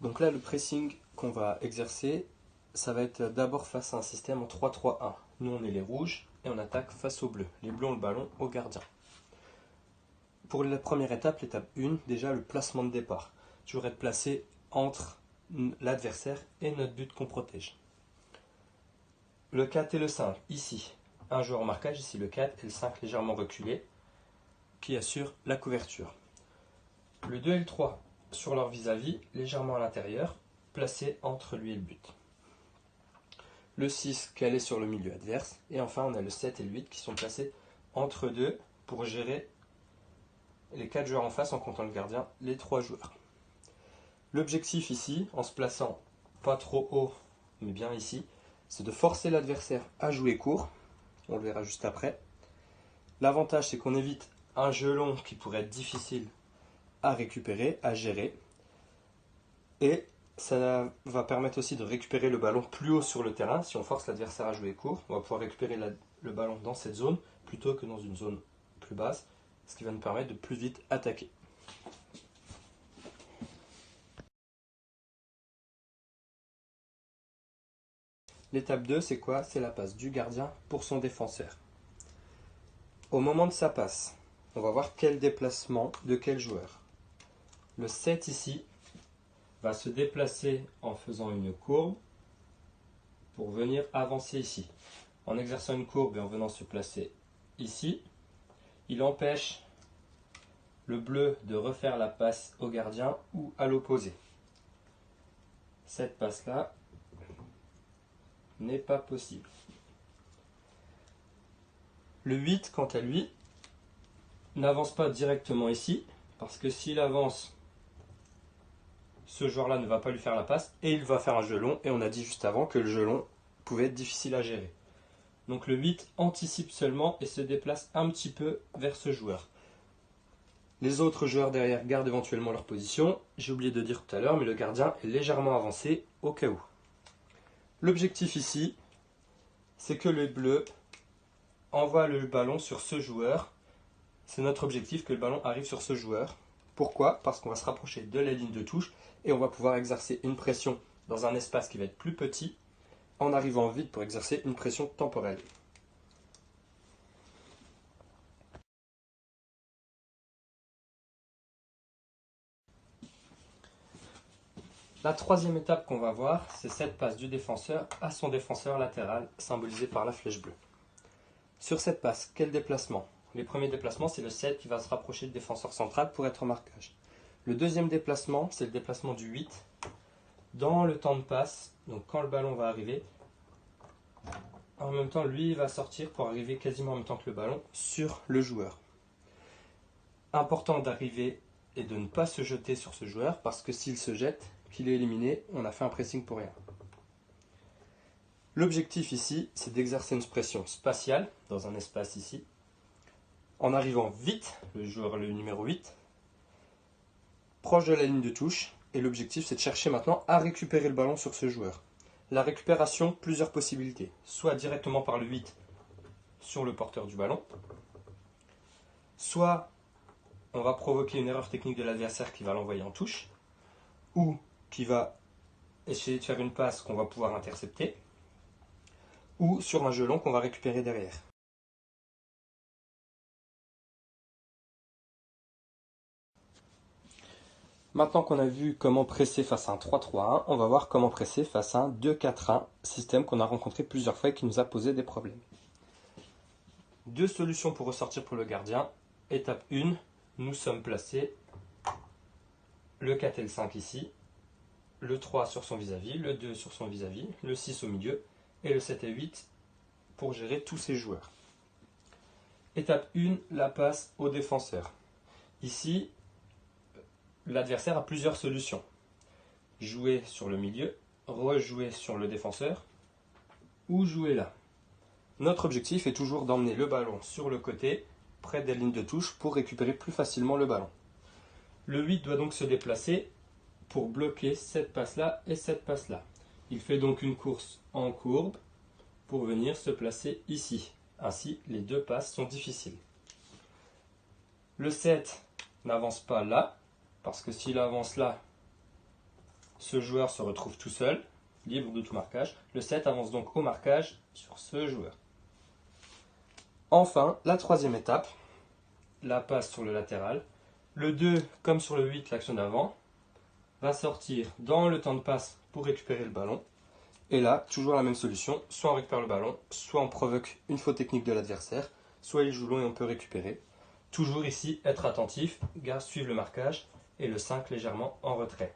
Donc là, le pressing qu'on va exercer, ça va être d'abord face à un système en 3-3-1. Nous, on est les rouges et on attaque face aux bleus. Les bleus ont le ballon au gardien. Pour la première étape, l'étape 1, déjà le placement de départ. Toujours être placé entre l'adversaire et notre but qu'on protège. Le 4 et le 5, ici, un joueur en marquage, ici le 4 et le 5 légèrement reculés, qui assure la couverture. Le 2 et le 3 sur leur vis-à-vis, légèrement à l'intérieur, placés entre lui et le but. Le 6 calé sur le milieu adverse. Et enfin, on a le 7 et le 8 qui sont placés entre deux pour gérer les 4 joueurs en face en comptant le gardien, les 3 joueurs. L'objectif ici, en se plaçant pas trop haut, mais bien ici, c'est de forcer l'adversaire à jouer court. On le verra juste après. L'avantage, c'est qu'on évite un jeu long qui pourrait être difficile à récupérer, à gérer. Et ça va permettre aussi de récupérer le ballon plus haut sur le terrain. Si on force l'adversaire à jouer court, on va pouvoir récupérer le ballon dans cette zone plutôt que dans une zone plus basse, ce qui va nous permettre de plus vite attaquer. L'étape 2, c'est quoi? C'est la passe du gardien pour son défenseur. Au moment de sa passe, on va voir quel déplacement de quel joueur. Le 7 ici va se déplacer en faisant une courbe pour venir avancer ici. En exerçant une courbe et en venant se placer ici, il empêche le bleu de refaire la passe au gardien ou à l'opposé. Cette passe-là n'est pas possible. Le 8, quant à lui, n'avance pas directement ici, parce que s'il avance, ce joueur-là ne va pas lui faire la passe, et il va faire un jeu long, et on a dit juste avant que le jeu long pouvait être difficile à gérer. Donc le 8 anticipe seulement et se déplace un petit peu vers ce joueur. Les autres joueurs derrière gardent éventuellement leur position. J'ai oublié de dire tout à l'heure, mais le gardien est légèrement avancé au cas où. L'objectif ici, c'est que le bleu envoie le ballon sur ce joueur. C'est notre objectif que le ballon arrive sur ce joueur. Pourquoi? Parce qu'on va se rapprocher de la ligne de touche et on va pouvoir exercer une pression dans un espace qui va être plus petit en arrivant vite pour exercer une pression temporelle. La troisième étape qu'on va voir, c'est cette passe du défenseur à son défenseur latéral, symbolisé par la flèche bleue. Sur cette passe, quel déplacement? Les premiers déplacements, c'est le 7 qui va se rapprocher du défenseur central pour être en marquage. Le deuxième déplacement, c'est le déplacement du 8 dans le temps de passe, donc quand le ballon va arriver. En même temps, lui, il va sortir pour arriver quasiment en même temps que le ballon sur le joueur. Important d'arriver et de ne pas se jeter sur ce joueur, parce que s'il se jette, qu'il est éliminé, on a fait un pressing pour rien. L'objectif ici, c'est d'exercer une pression spatiale, dans un espace ici, en arrivant vite, le joueur le numéro 8, proche de la ligne de touche, et l'objectif c'est de chercher maintenant à récupérer le ballon sur ce joueur. La récupération, plusieurs possibilités, soit directement par le 8 sur le porteur du ballon, soit on va provoquer une erreur technique de l'adversaire qui va l'envoyer en touche, ou qui va essayer de faire une passe qu'on va pouvoir intercepter, ou sur un jeu long qu'on va récupérer derrière. Maintenant qu'on a vu comment presser face à un 3-3-1, on va voir comment presser face à un 2-4-1, système qu'on a rencontré plusieurs fois et qui nous a posé des problèmes. Deux solutions pour ressortir pour le gardien. Étape 1, nous sommes placés le 4 et le 5 ici, le 3 sur son vis-à-vis, le 2 sur son vis-à-vis, le 6 au milieu, et le 7 et 8 pour gérer tous ces joueurs. Étape 1, la passe au défenseur. Ici, l'adversaire a plusieurs solutions. Jouer sur le milieu, rejouer sur le défenseur, ou jouer là. Notre objectif est toujours d'emmener le ballon sur le côté, près des lignes de touche, pour récupérer plus facilement le ballon. Le 8 doit donc se déplacer pour bloquer cette passe-là et cette passe-là. Il fait donc une course en courbe pour venir se placer ici. Ainsi, les deux passes sont difficiles. Le 7 n'avance pas là, parce que s'il avance là, ce joueur se retrouve tout seul, libre de tout marquage. Le 7 avance donc au marquage sur ce joueur. Enfin, la troisième étape, la passe sur le latéral. Le 2, comme sur le 8, l'action d'avant, va sortir dans le temps de passe pour récupérer le ballon. Et là, toujours la même solution, soit on récupère le ballon, soit on provoque une faute technique de l'adversaire, soit il joue long et on peut récupérer. Toujours ici, être attentif, suivre le marquage et le 5 légèrement en retrait.